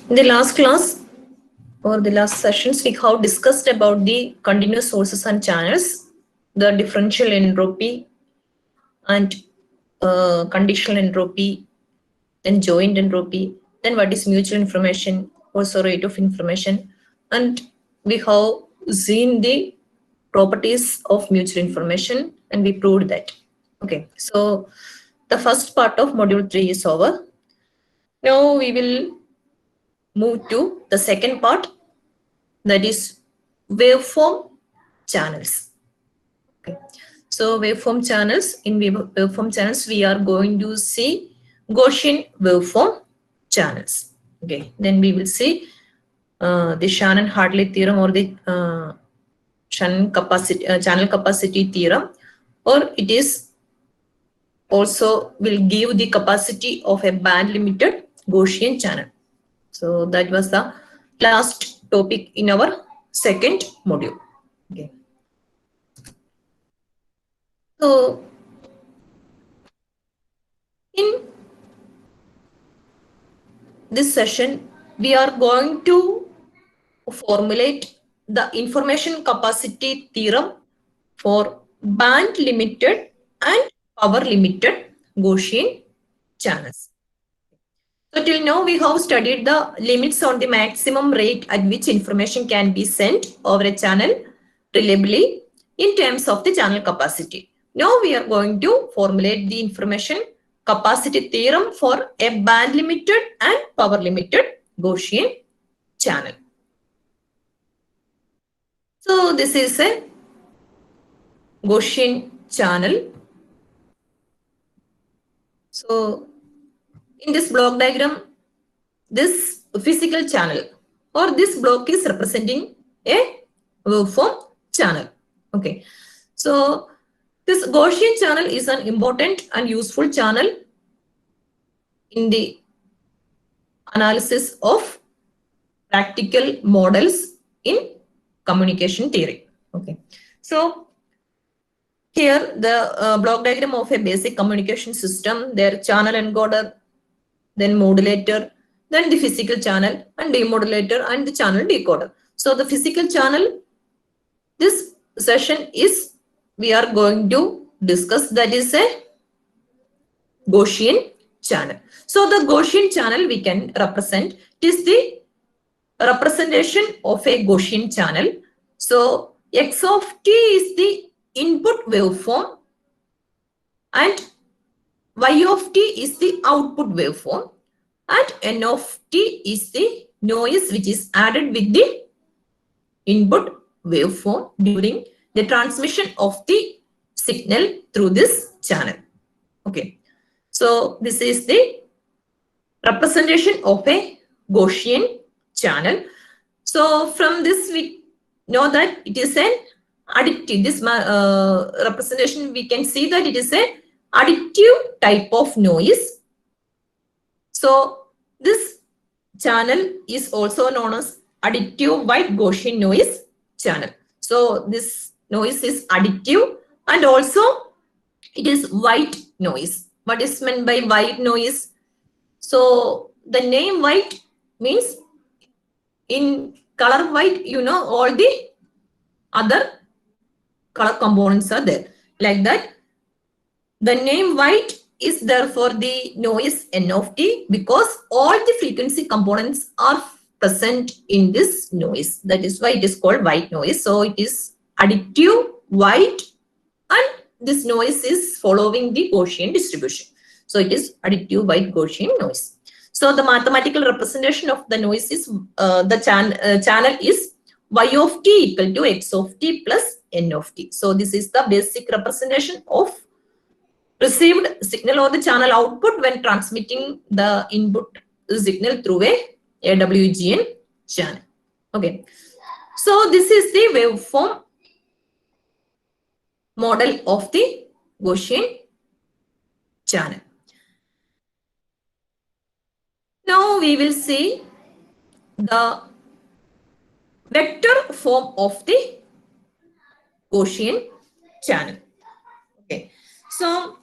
In the last class or the last sessions, we have discussed about the continuous sources and channels, the differential entropy and conditional entropy, then joint entropy, then what is mutual information, also rate of information, and we have seen the properties of mutual information and we proved that. Okay, so the first part of module 3 is over. Now we will move to the second part, that is waveform channels. Okay. So waveform channels, in waveform channels, we are going to see Gaussian waveform channels. Okay. Then we will see the Shannon-Hartley theorem or the Shannon capacity channel capacity theorem, or it is also will give the capacity of a band limited Gaussian channel. So that was the last topic in our second module. Okay. So in this session, we are going to formulate the information capacity theorem for band limited and power limited Gaussian channels. So till now we have studied the limits on the maximum rate at which information can be sent over a channel reliably in terms of the channel capacity. Now we are going to formulate the information capacity theorem for a band limited and power limited Gaussian channel. So this is a Gaussian channel. So in this block diagram, this physical channel or this block is representing a waveform channel. Okay. So this Gaussian channel is an important and useful channel in the analysis of practical models in communication theory. Okay. So here the block diagram of a basic communication system, their channel encoder, then modulator, then the physical channel and demodulator and the channel decoder. So the physical channel, this session is we are going to discuss, that is a Gaussian channel. So the Gaussian channel we can represent, it is the representation of a Gaussian channel. So x of t is the input waveform and y of t is the output waveform and n of t is the noise which is added with the input waveform during the transmission of the signal through this channel. Okay. So this is the representation of a Gaussian channel. So from this we know that it is an additive. This representation we can see that it is a additive type of noise. So this channel is also known as additive white Gaussian noise channel. So this noise is additive and also it is white noise. What is meant by white noise? So the name white means in color white, you know, all the other color components are there. Like that, the name white is there for the noise n of t because all the frequency components are present in this noise. That is why it is called white noise. So it is additive white and this noise is following the Gaussian distribution. So it is additive white Gaussian noise. So the mathematical representation of the noise is channel is y of t equal to x of t plus n of t. So this is the basic representation of received signal or the channel output when transmitting the input signal through a AWGN channel. Okay. So this is the waveform model of the Gaussian channel. Now we will see the vector form of the Gaussian channel. Okay. So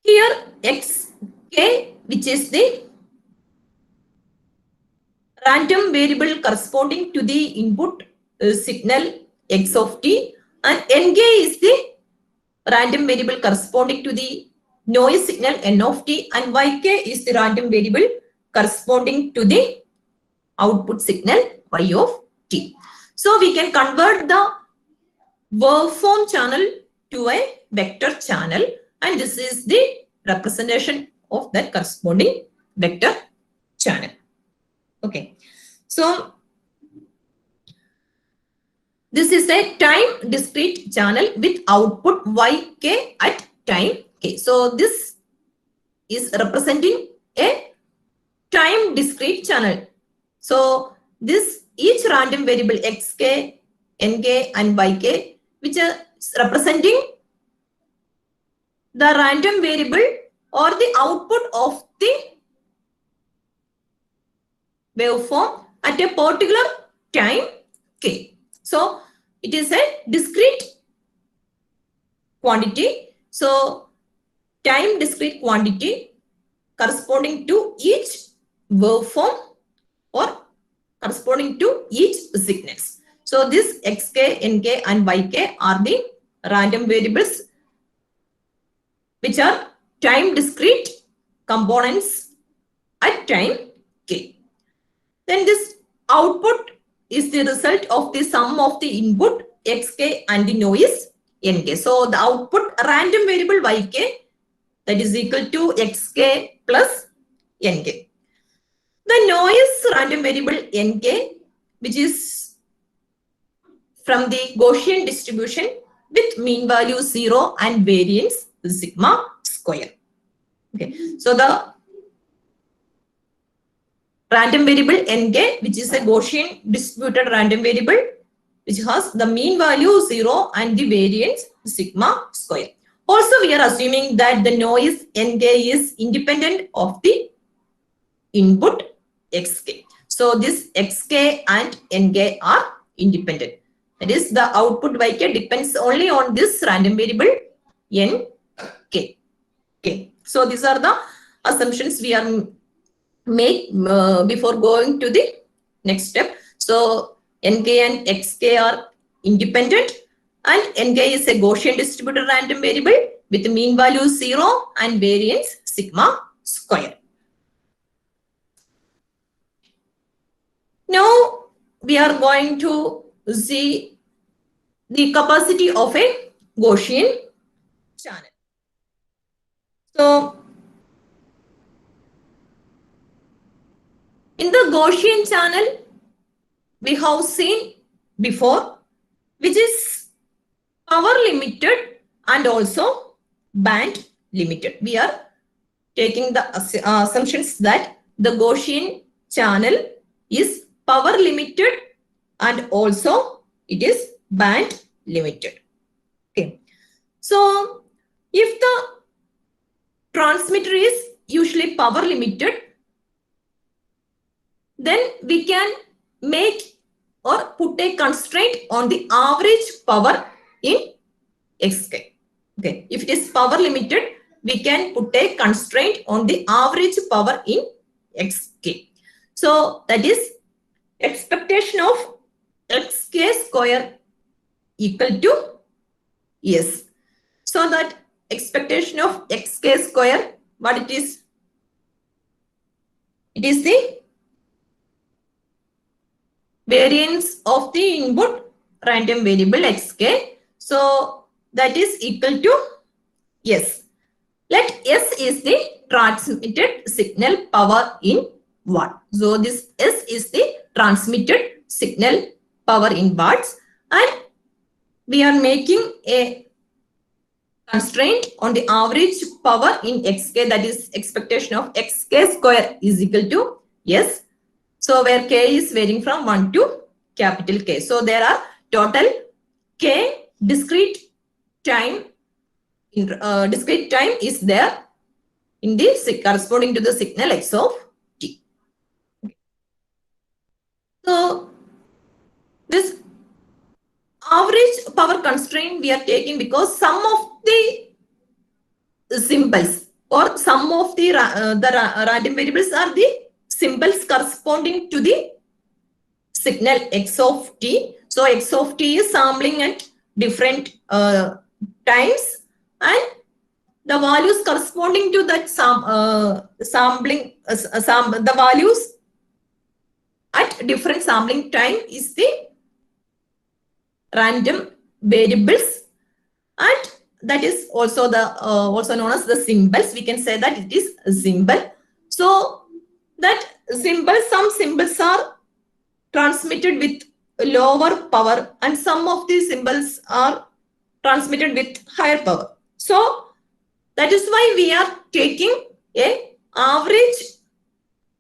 here xk, which is the random variable corresponding to the input signal x of t, and nk is the random variable corresponding to the noise signal n of t, and yk is the random variable corresponding to the output signal y of t. So we can convert the waveform channel to a vector channel, and this is the representation of that corresponding vector channel. Okay, so this is a time discrete channel with output yk at time k. So this is representing a time discrete channel. So this each random variable xk, nk, and yk, which are representing the random variable or the output of the waveform at a particular time k. So it is a discrete quantity. So time discrete quantity corresponding to each waveform or corresponding to each signals. So this xk, nk, and yk are the random variables which are time discrete components at time k. Then this output is the result of the sum of the input xk and the noise nk. So the output random variable yk, that is equal to xk plus nk. The noise random variable nk, which is from the Gaussian distribution with mean value 0 and variance sigma square. Okay, so the random variable nk, which is a Gaussian distributed random variable, which has the mean value 0 and the variance sigma square. Also, we are assuming that the noise nk is independent of the input xk. So this xk and nk are independent. That is, the output yk depends only on this random variable nk. Okay. So these are the assumptions we are make before going to the next step. So nk and xk are independent, and nk is a Gaussian distributed random variable with mean value 0 and variance sigma square. Now we are going to see the capacity of a Gaussian channel. So in the Gaussian channel, we have seen before, which is power limited and also band limited. We are taking the assumptions that the Gaussian channel is power limited and also it is band limited. Okay. So if the transmitter is usually power limited, then we can make or put a constraint on the average power in xk. Okay, if it is power limited, we can put a constraint on the average power in xk. So that is expectation of xk square equal to s. So that expectation of xk square, what it is? It is the variance of the input random variable xk. So that is equal to s. Let s is the transmitted signal power in watt. So this s is the transmitted signal power in watts, and we are making a constraint on the average power in xk, that is expectation of xk square is equal to s. So where k is varying from 1 to capital K. So there are total k discrete time is there in the corresponding to the signal x of t. So this average power constraint we are taking because some of the symbols or some of the random variables are the symbols corresponding to the signal x of t. So x of t is sampling at different times, and the values corresponding to that sampling, the values at different sampling time is the random variables, and that is also the also known as the symbols. We can say that it is a symbol. So that symbol, some symbols are transmitted with lower power, and some of these symbols are transmitted with higher power. So that is why we are taking a average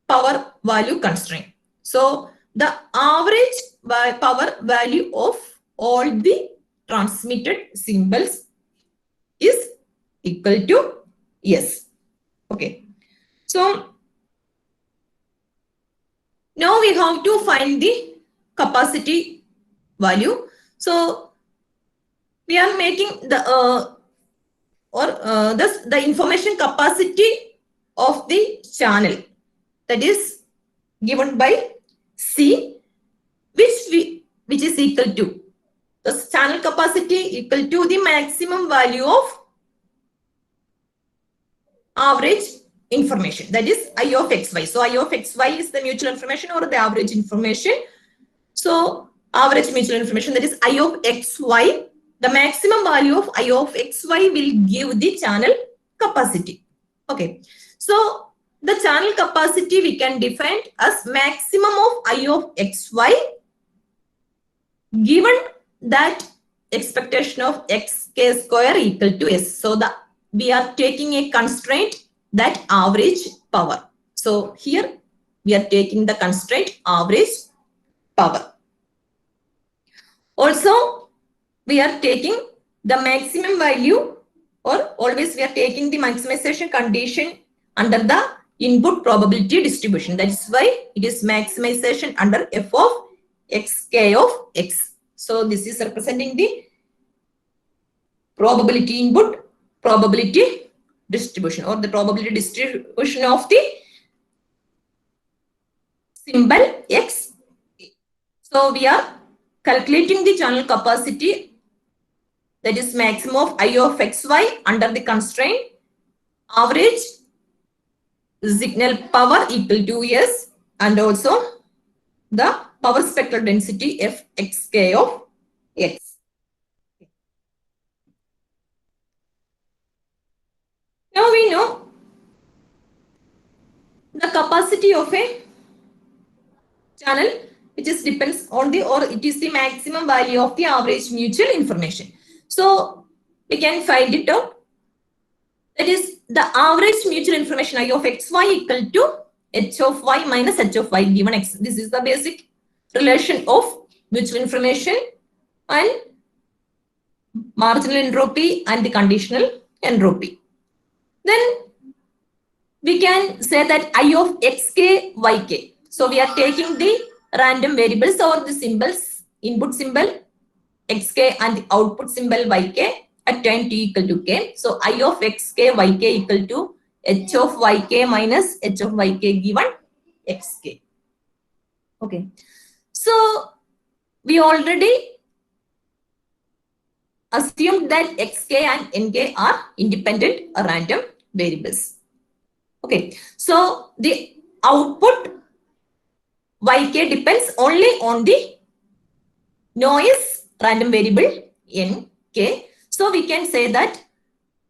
power value constraint. So the average power value of all the transmitted symbols is equal to S. Okay. So now we have to find the capacity value. So we are making the the information capacity of the channel, that is given by C, which is equal to the channel capacity equal to the maximum value of average information, that is I of xy. So I of xy is the mutual information or the average information. So average mutual information, that is I of xy. The maximum value of I of xy will give the channel capacity. Okay. So the channel capacity we can define as maximum of I of xy given that expectation of xk square equal to S. So we are taking a constraint, that average power. So here we are taking the constraint average power. Also, we are taking the maximum value, or always we are taking the maximization condition under the input probability distribution. That is why it is maximization under f of xk of x. So this is representing the probability input, probability distribution, or the probability distribution of the symbol x. So we are calculating the channel capacity, that is maximum of I of xy under the constraint average signal power equal to S, and also the power spectral density fxk of x. Now we know the capacity of a channel, which is depends on the, or it is the maximum value of the average mutual information. So we can find it out. That is the average mutual information I of xy equal to h of y minus h of y given x. This is the basic relation of mutual information and marginal entropy and the conditional entropy. Then we can say that I of xk, yk. So we are taking the random variables or the symbols, input symbol xk and the output symbol yk at time t equal to k. So I of xk, yk equal to h of yk minus h of yk given xk. Okay. So we already assumed that xk and nk are independent random variables. Okay. So the output yk depends only on the noise random variable nk. So we can say that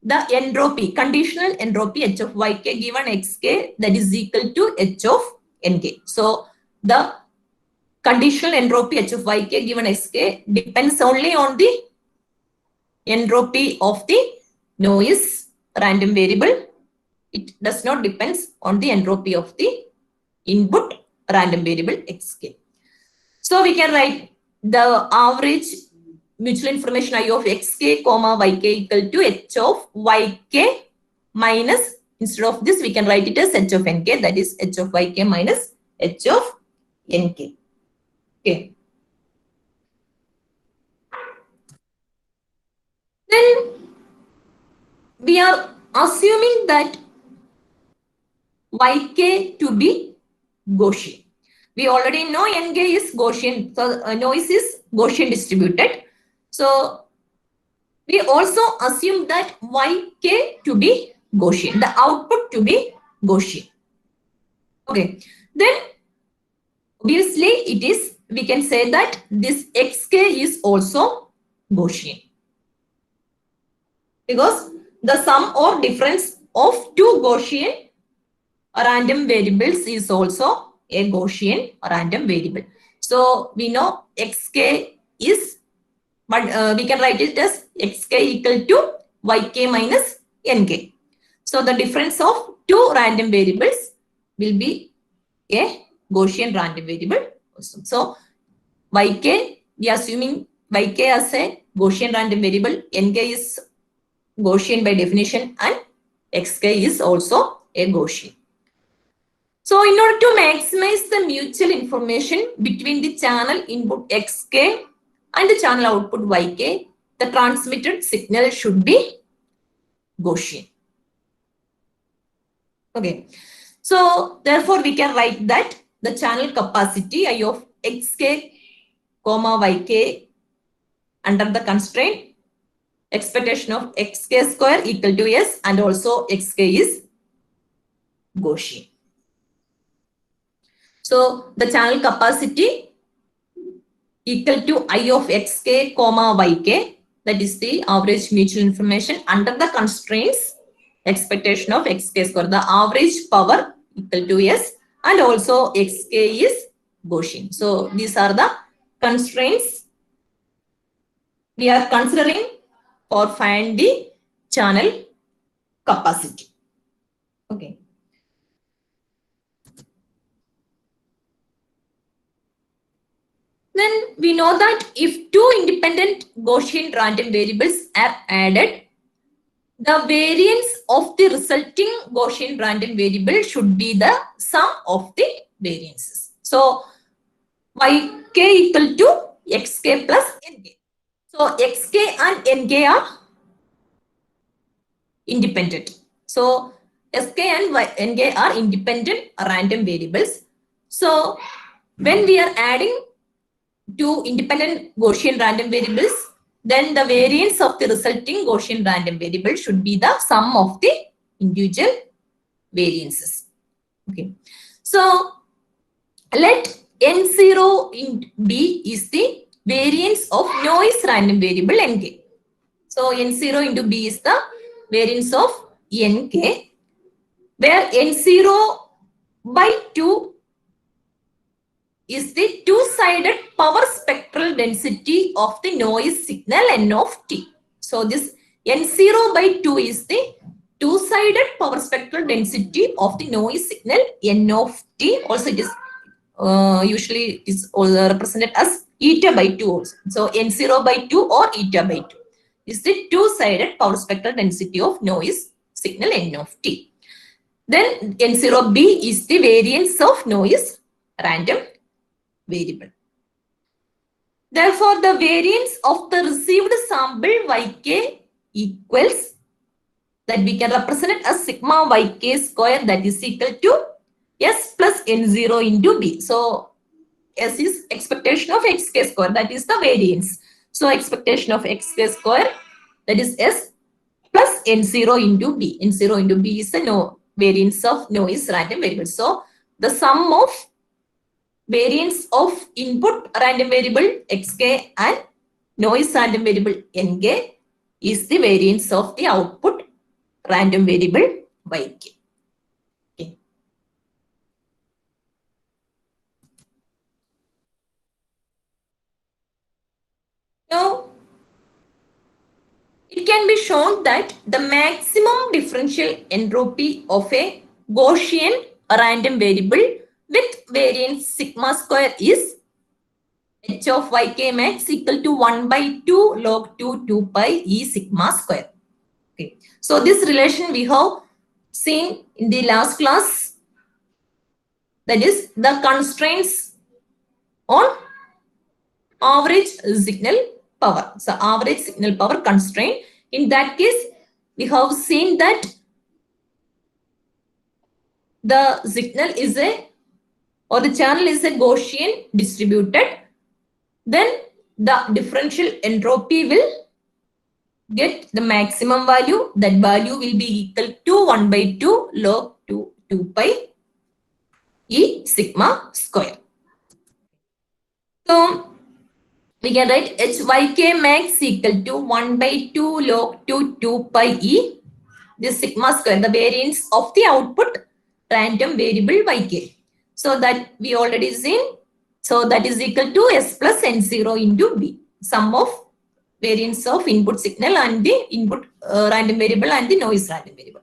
the entropy, conditional entropy h of yk given xk, that is equal to h of nk. So the conditional entropy h of yk given xk depends only on the entropy of the noise random variable. It does not depend on the entropy of the input random variable xk. So we can write the average mutual information I of xk comma yk equal to h of yk minus, instead of this we can write it as h of nk, that is h of yk minus h of nk. Okay. Then we are assuming that yk to be Gaussian. We already know Nk is Gaussian, so noise is Gaussian distributed. So we also assume that Yk to be Gaussian, the output to be Gaussian. Okay, then obviously it is, we can say that this Xk is also Gaussian, because the sum or difference of two Gaussian random variables is also a Gaussian random variable. So we know Xk is, but we can write it as Xk equal to Yk minus Nk. So the difference of two random variables will be a Gaussian random variable. So Yk, we are assuming Yk as a Gaussian random variable, Nk is Gaussian by definition, and Xk is also a Gaussian. So in order to maximize the mutual information between the channel input Xk and the channel output Yk, the transmitted signal should be Gaussian. Okay. So therefore we can write that the channel capacity I of Xk comma Yk under the constraint expectation of Xk square equal to S, and also Xk is Gaussian. So the channel capacity equal to I of Xk comma Yk, that is the average mutual information under the constraints expectation of Xk square, the average power equal to S, and also Xk is Gaussian. So these are the constraints we are considering for find the channel capacity. Okay. Then we know that if two independent Gaussian random variables are added, the variance of the resulting Gaussian random variable should be the sum of the variances. So Yk equal to Xk plus Nk. So Xk and Nk are independent. So Sk and Nk are independent random variables. So when we are adding two independent Gaussian random variables, then the variance of the resulting Gaussian random variable should be the sum of the individual variances. Okay. So let N0 in B is the variance of noise random variable Nk. So N0 into B is the variance of Nk, where N0 by 2 is the two-sided power spectral density of the noise signal N of T. So this N0 by 2 is the two-sided power spectral density of the noise signal N of T. Also it is usually is represented as eta by 2 also. So N0 by 2 or eta by 2 is the two-sided power spectral density of noise signal N of T. Then N0B is the variance of noise random variable. Therefore, the variance of the received sample Yk equals, that we can represent it as sigma Yk square, that is equal to S plus N0 into B. So S is expectation of Xk square, that is the variance. So expectation of Xk square, that is S plus N0 into B. N0 into B is the variance of noise random variable. So the sum of variance of input random variable Xk and noise random variable Nk is the variance of the output random variable Yk. Okay. Now, it can be shown that the maximum differential entropy of a Gaussian random variable with variance sigma square is h of Yk max equal to 1 by 2 log 2 pi e sigma square. Okay. So this relation we have seen in the last class, that is the constraints on average signal power. So average signal power constraint. In that case, we have seen that the signal is a or the channel is a Gaussian distributed, then the differential entropy will get the maximum value. That value will be equal to 1 by 2 log 2 pi E sigma square. So we can write HYK max equal to 1 by 2 log 2 pi E, this sigma square, the variance of the output random variable YK. So that we already seen. So that is equal to S plus N0 into B, sum of variance of input signal and the input random variable and the noise random variable.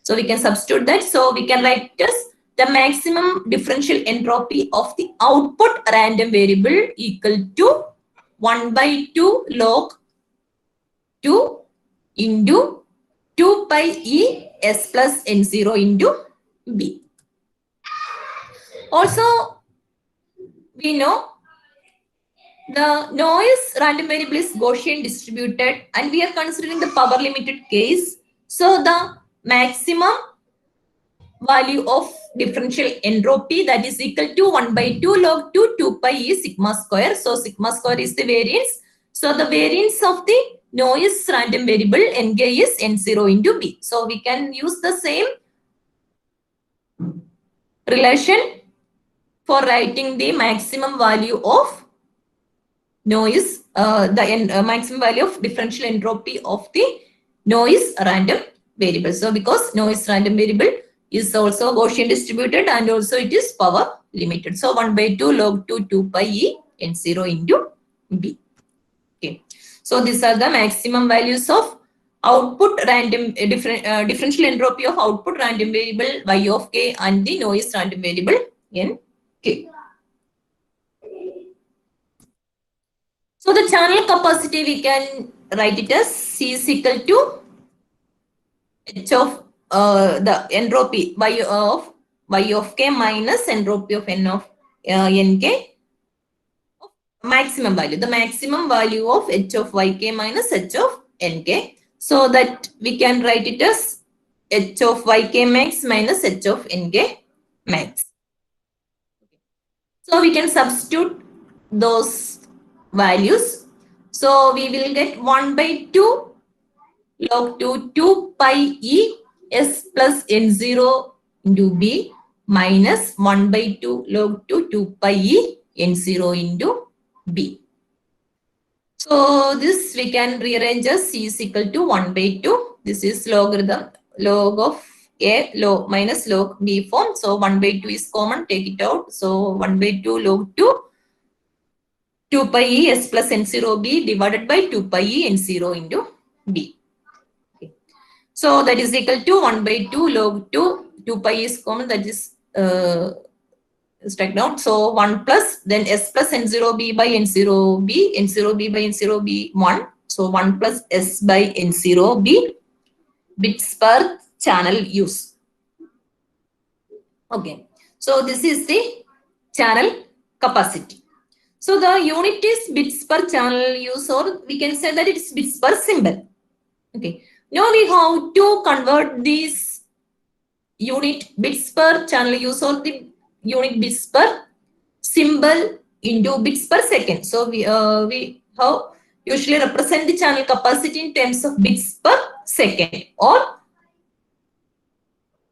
So we can substitute that. So we can write as the maximum differential entropy of the output random variable equal to 1 by 2 log 2 into 2 pi E S plus N0 into B. Also, we know the noise random variable is Gaussian distributed and we are considering the power limited case. So the maximum value of differential entropy, that is equal to 1 by 2 log 2 pi E sigma square. So sigma square is the variance. So the variance of the noise random variable Nk is N0 into B. So we can use the same relation for writing the maximum value of noise, maximum value of differential entropy of the noise random variable. So because noise random variable is also Gaussian distributed and also it is power limited. So 1 by 2 log 2 pi E N0 into B. Okay. So these are the maximum values of output random differential entropy of output random variable Y of K and the noise random variable Nk. So the channel capacity we can write it as C is equal to H of the entropy Y of K minus entropy of N of Nk, maximum value, the maximum value of H of Yk minus H of Nk. So that we can write it as H of Yk max minus H of Nk max. So we can substitute those values. So we will get 1 by 2 log 2 pi E S plus N0 into B minus 1 by 2 log 2 pi E N0 into B. So this we can rearrange as C is equal to 1 by 2. This is logarithm log of A log minus log B form. So 1 by 2 is common, take it out. So 1 by 2 log 2 pi E S plus N0 B divided by 2 pi E N0 into B. Okay. So that is equal to 1 by 2 log 2 pi is common, that is strike down. So 1 plus then S plus N0 B by N0 B, N0 B by N0 B 1. So 1 plus S by N0 B bits per channel use. Okay. So this is the channel capacity. So the unit is bits per channel use, or we can say that it's bits per symbol. Okay. Now we have to convert these unit bits per channel use or the unit bits per symbol into bits per second. So we have usually represent the channel capacity in terms of bits per second, or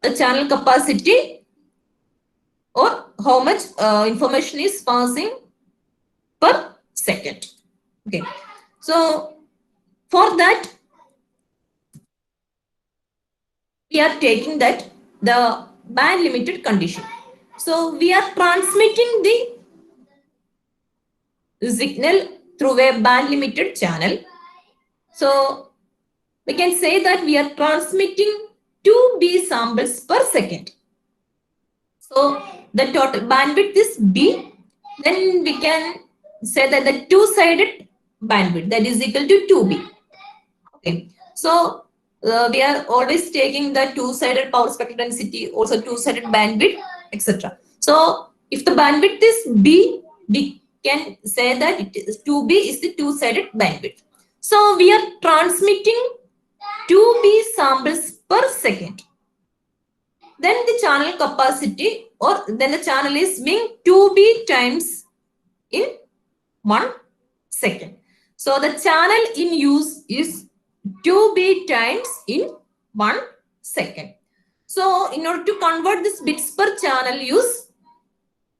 the channel capacity or how much information is passing per second. Okay. So for that we are taking that the band limited condition. So we are transmitting the signal through a band limited channel. So we can say that we are transmitting 2B samples per second. So the total bandwidth is B. Then we can say that the two-sided bandwidth, that is equal to 2B. Okay. So we are always taking the two-sided power spectral density, also two-sided bandwidth, etc. So if the bandwidth is B, we can say that it is 2B is the two-sided bandwidth. So we are transmitting 2B samples per second. then the channel capacity, or then the channel is being 2B times in 1 second. So the channel in use is 2B times in 1 second. So in order to convert this bits per channel use,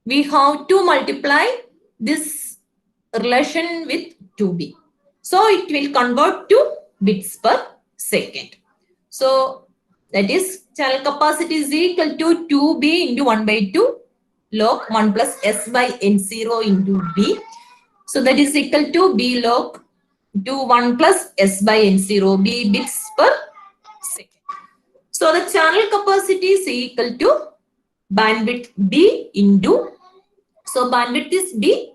we have to multiply this relation with 2B. So it will convert to bits per second. So that is channel capacity is equal to 2B into 1 by 2 log 1 plus S by N0 into B. So that is equal to B log to 1 plus S by N0 B bits per second. So the channel capacity is equal to bandwidth B into, so bandwidth is B.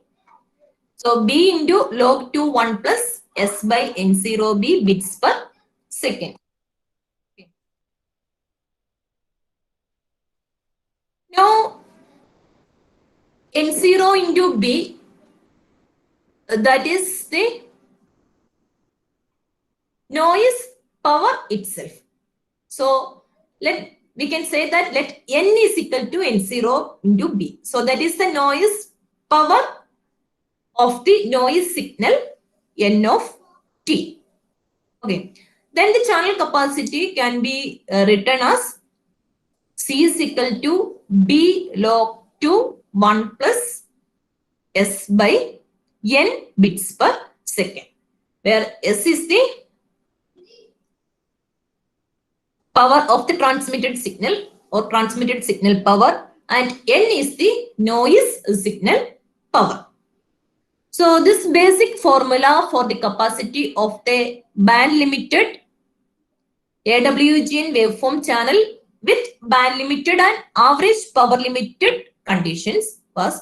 So B into log 2 1 plus S by N0 B bits per second. Okay. Now N0 into B, that is the noise power itself. So we can say that let N is equal to N0 into B. So that is the noise power of the noise signal N of T. Okay. Then the channel capacity can be written as C is equal to B log 2 1 plus S by N bits per second, where S is the power of the transmitted signal or transmitted signal power, and N is the noise signal power. So this basic formula for the capacity of the band limited AWGN waveform channel with band limited and average power limited conditions was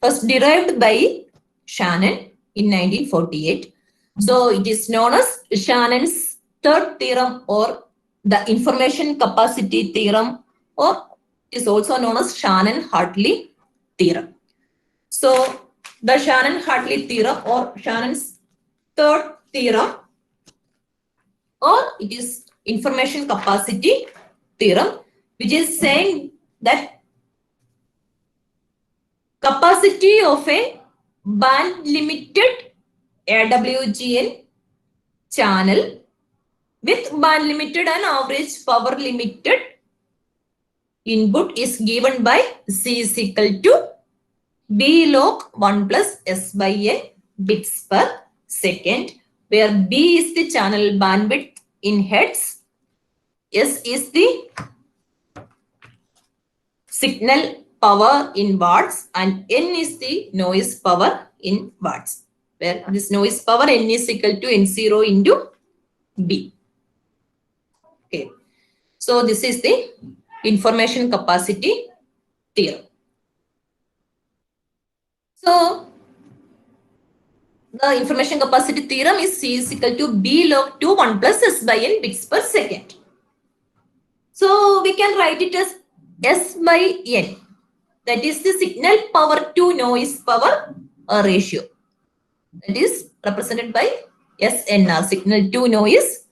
first derived by Shannon in 1948. So it is known as Shannon's third theorem, or the information capacity theorem, or is also known as Shannon-Hartley theorem. So the Shannon-Hartley theorem or Shannon's third theorem, or it is information capacity theorem, which is saying that capacity of a band limited AWGN channel with band limited and average power limited input is given by C is equal to B log 1 plus S by N bits per second, where B is the channel bandwidth in hertz, S is the signal power in watts, and N is the noise power in watts, where this noise power N is equal to N0 into B. Okay. So this is the information capacity theorem. So the information capacity theorem is C is equal to B log 2 1 plus S by N bits per second. So we can write it as S by N. That is the signal power to noise power ratio. That is represented by SNR, signal to noise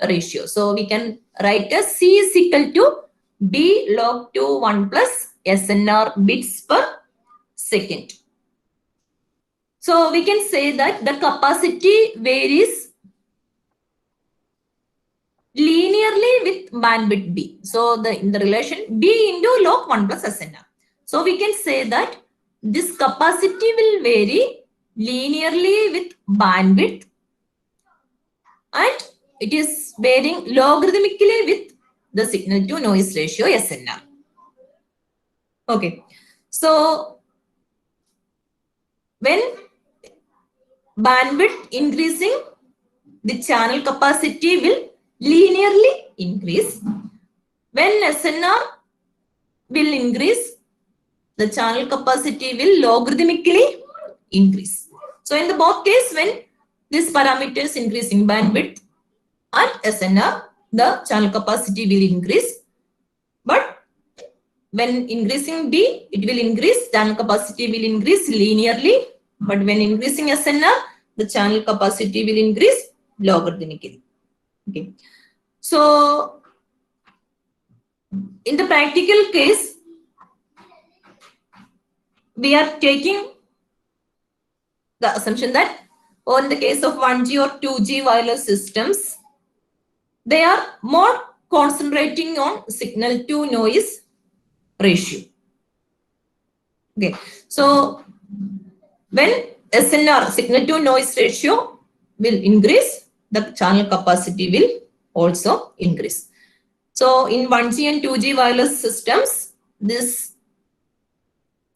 ratio. So we can write as C is equal to B log 2 1 plus SNR bits per second. So we can say that the capacity varies linearly with bandwidth B. So in the relation B into log 1 plus SNR. So we can say that this capacity will vary linearly with bandwidth, and it is varying logarithmically with the signal to noise ratio SNR. Okay. So when bandwidth increasing, the channel capacity will linearly increase. When SNR will increase, the channel capacity will logarithmically increase. So in the both case, when this parameters increasing bandwidth and SNR, the channel capacity will increase. But when increasing B, it will increase, channel capacity will increase linearly. But when increasing SNR, the channel capacity will increase logarithmically. Okay. So In the practical case, we are taking the assumption that, or in the case of 1G or 2G wireless systems, they are more concentrating on signal to noise ratio. Okay, so when SNR, signal to noise ratio, will increase, the channel capacity will also increase. So in 1G and 2G wireless systems, this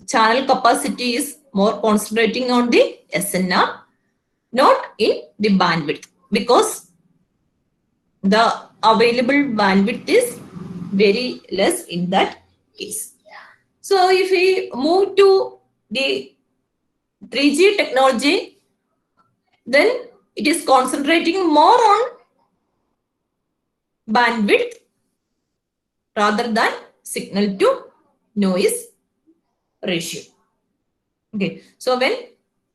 channel capacity is more concentrating on the SNR, not in the bandwidth, because the available bandwidth is very less in that case. So if we move to the 3G technology, then it is concentrating more on bandwidth rather than signal to noise ratio. Okay, so when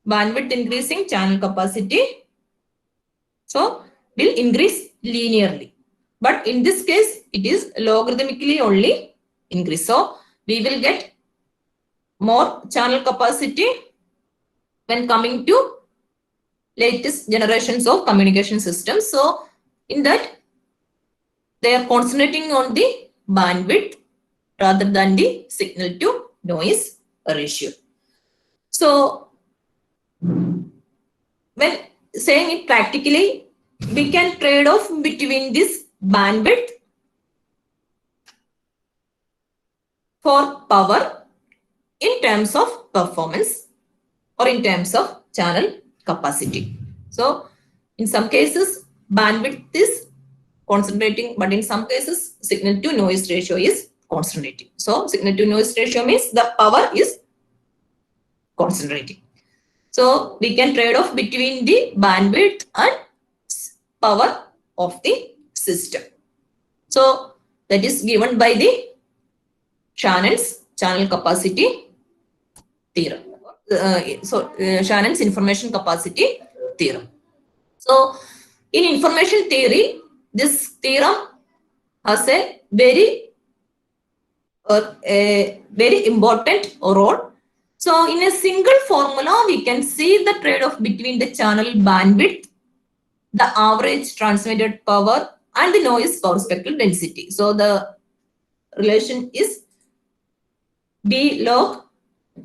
bandwidth increasing, channel capacity so will increase linearly. But in this case, it is logarithmically only increase. So we will get more channel capacity when coming to latest generations of communication systems. So in that, they are concentrating on the bandwidth rather than the signal to noise ratio. So when saying it practically, we can trade off between this bandwidth for power in terms of performance or in terms of channel capacity. So in some cases, bandwidth is concentrating, but in some cases, signal to noise ratio is concentrating. So signal to noise ratio means the power is concentrating. So we can trade off between the bandwidth and power of the system. So that is given by the Shannon's channel capacity theorem. Shannon's information capacity theorem. So in information theory, this theorem has a very important role. So in a single formula, we can see the trade-off between the channel bandwidth, the average transmitted power, and the noise power spectral density. So the relation is B log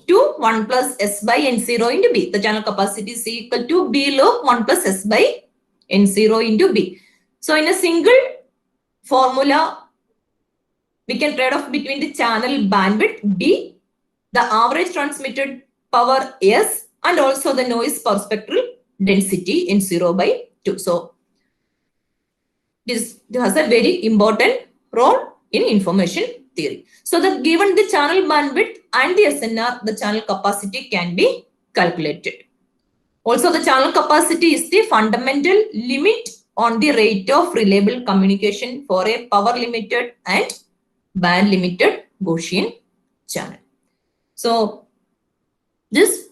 2 1 plus S by N0 into B. The channel capacity is equal to B log 1 plus S by N0 into B. So in a single formula, we can trade off between the channel bandwidth B, the average transmitted power S, and also the noise power spectral density N0 by 2. So this has a very important role in information theory. So that given the channel bandwidth and the SNR, the channel capacity can be calculated. Also, the channel capacity is the fundamental limit on the rate of reliable communication for a power limited and band limited Gaussian channel. So this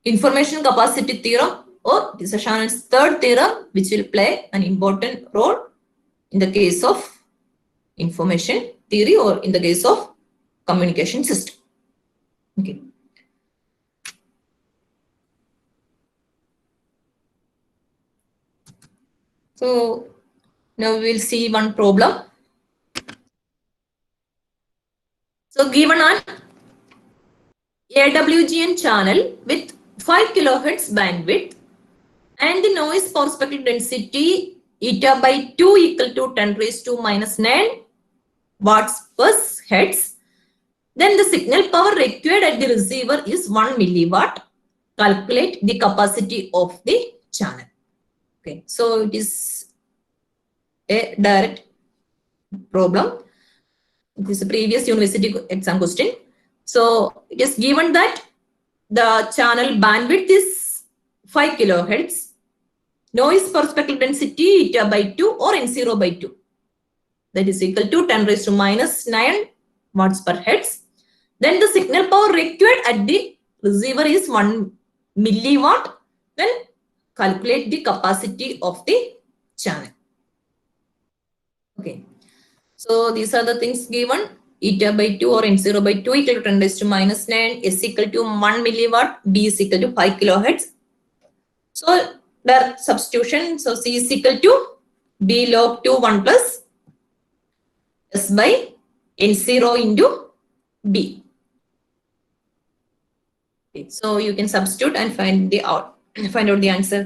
information capacity theorem, or this is Shannon's third theorem, which will play an important role in the case of information theory or in the case of communication system. Okay. So now we will see one problem. So given an AWGN channel with 5 kilohertz bandwidth and the noise power spectral density eta by 2 equal to 10 raised to minus 9 watts per hertz, then the signal power required at the receiver is 1 milliwatt. Calculate the capacity of the channel. Okay, so it is a direct problem. This is a previous university exam question. So it is given that the channel bandwidth is 5 kilohertz, noise per spectral density eta by 2 or N0 by 2. That is equal to 10 raised to minus 9 watts per hertz. Then the signal power required at the receiver is 1 milliwatt. Then calculate the capacity of the channel. Okay. So these are the things given. Eta by 2 or n0 by 2 equal to 10 raised to minus 9, S equal to 1 milliwatt, B is equal to 5 kilohertz. So the substitution, so C is equal to B log 2 1 plus S by N0 into B. So you can substitute and find out the answer.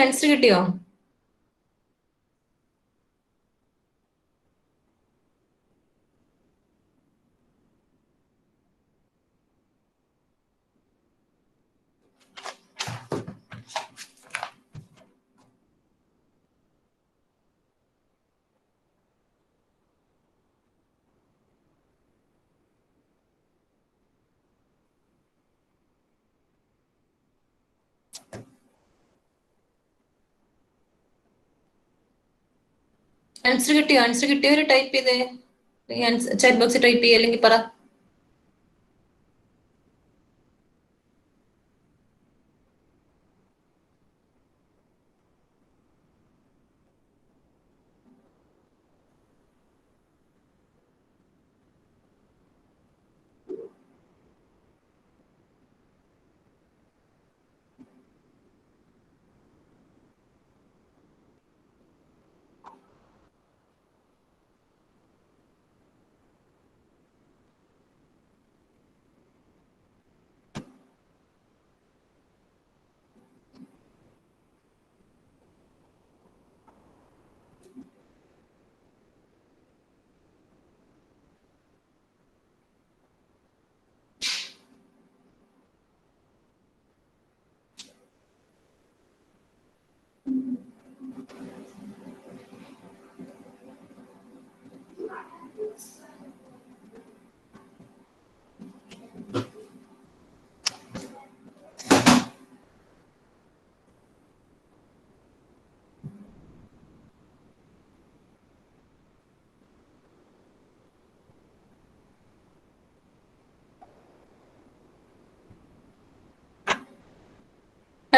Answer കിട്ടിയോ? Answer കിട്ടിയവര് type ചെയ്തേ, chat ബോക്സിൽ type ചെയ്യ, അല്ലെങ്കിൽ പറ.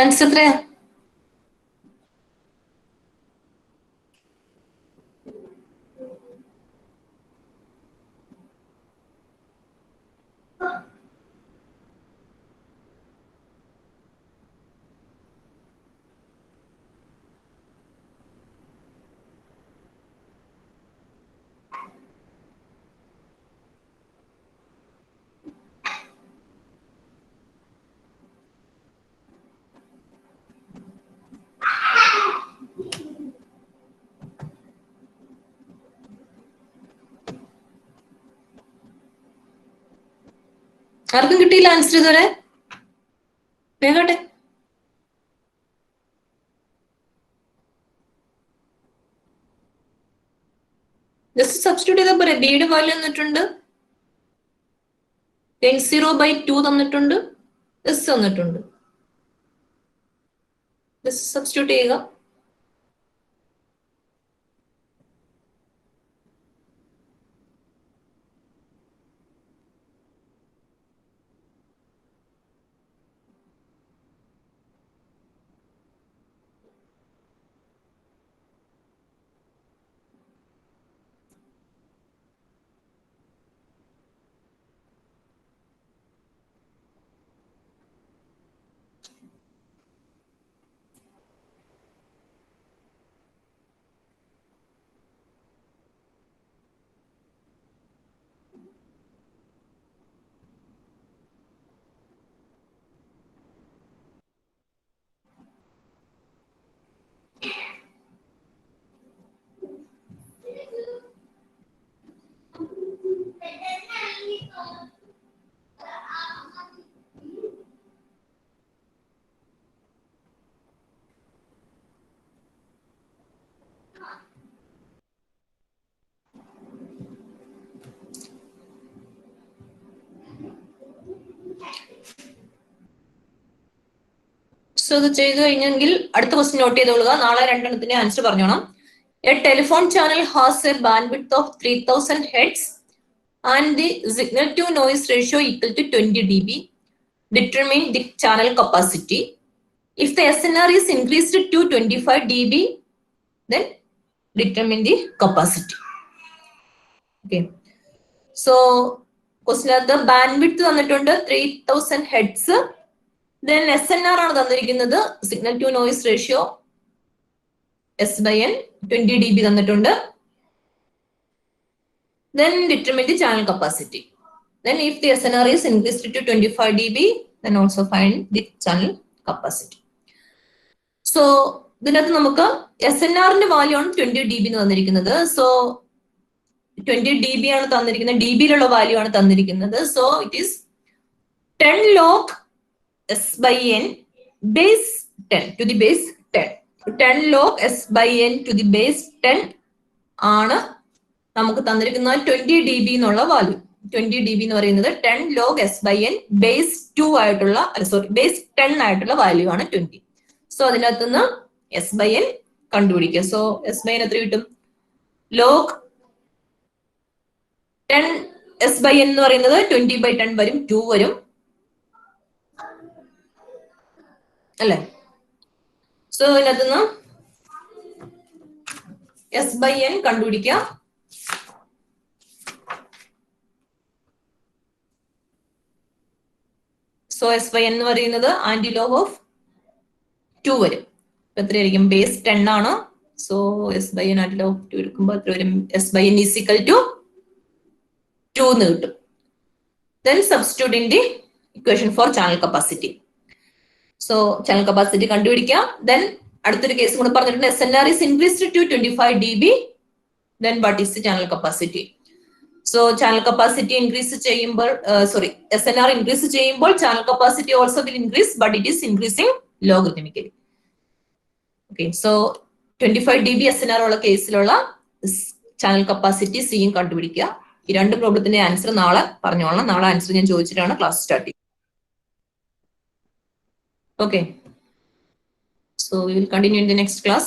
Answer എത്രയാ? ആർക്കും കിട്ടിയില്ല answer ഇതുവരെ? വേഗട്ടെ. ജസ്റ്റ് സബ്സ്റ്റിറ്റ്യൂട്ട് ചെയ്താൽ പോരെ. ബിയുടെ വാല്യൂ തന്നിട്ടുണ്ട്, n0/2 തന്നിട്ടുണ്ട്, എസ് തന്നിട്ടുണ്ട്. ജസ്റ്റ് സബ്സ്റ്റിറ്റ്യൂട്ട് ചെയ്യുക. സോ ഇത് ചെയ്ത് കഴിഞ്ഞെങ്കിൽ അടുത്ത ക്വസ്റ്റ്യൻ നോട്ട് ചെയ്തോളുക. നാളെ രണ്ടെണ്ണത്തിന്റെ ആൻസർ പറഞ്ഞോണം. A telephone channel has a bandwidth of 3000 hertz and the signal to noise ratio equal to 20 dB. Determine the channel capacity. If the SNR is increased to 25 dB, then determine the capacity. Okay. So, question at the bandwidth തന്നിട്ടുണ്ട് 3000 Hz. Then SNR ആണ് തന്നിരിക്കുന്നത്, signal to noise ratio S/N 20 dB തന്നിട്ടുണ്ട്. Then determine the channel capacity. Then if the SNR is increased to 25 dB, then also find the channel capacity. So, ഇതിനകത്ത് നമുക്ക് SNRന്റെ value ആണ് 20 dB എന്ന് തന്നിരിക്കുന്നത്. So, 20 dB ആണ് തന്നിരിക്കുന്നത്, dBയിലുള്ള വാല്യൂ ആണ് തന്നിരിക്കുന്നത്. So, it is 10 log S/N base 10 to the base 10. 10 log S/N to the base 10 ആണ് നമുക്ക് തന്നിരിക്കുന്ന 20 dB എന്നുള്ള വാല്യൂ. 20 dB എന്ന് പറയുന്നത് 10 log S/N ബേസ് 2 ആയിട്ടുള്ള, ബേസ് 10 ആയിട്ടുള്ള വാല്യൂ ആണ് 20. സോ അതിനകത്ത് നിന്ന് S/N കണ്ടുപിടിക്കുക. സോ S/N എത്ര കിട്ടും? ലോഗ് 10 S/N എന്ന് പറയുന്നത് 20/10 വരും, 2 വരും അല്ലെ? സോ ഇതിനകത്ത് നിന്ന് S/N കണ്ടുപിടിക്കുക. സോ S/N എന്ന് പറയുന്നത് ആന്റി ലോഗ് ഓഫ് 2 വരും. എത്രയായിരിക്കും? ബേസ് 10 ആണ്. So S/N anti log of 2 എടുക്കുമ്പോൾ എത്ര വരും? S/N ഈസ് ഈക്വൽ ടു 2 എന്ന് കിട്ടും. Then substitute in the equation for channel capacity. So channel capacity കണ്ടുപിടിക്കാം. ദെൻ അടുത്തൊരു കേസ് കൂടെ പറഞ്ഞിട്ടുണ്ട്, SNR is increased to 25 dB. Then what is the channel capacity? So channel capacity increase ചെയ്യുമ്പോൾ SNR increase ചെയ്യുമ്പോൾ channel capacity also will increase, but it is increasing logarithmically. Okay, so 25 dB SNR ഉള്ള കേസിലുള്ള channel capacity സിയും കണ്ടുപിടിക്കുക. ഈ രണ്ട് പ്രോബ്ലത്തിന്റെ answer നാളെ പറഞ്ഞോളാം. നാളെ ആൻസർ ഞാൻ ചോദിച്ചിട്ടാണ് ക്ലാസ് സ്റ്റാർട്ട് ചെയ്യുന്നത്. Okay, so we will continue in the next class.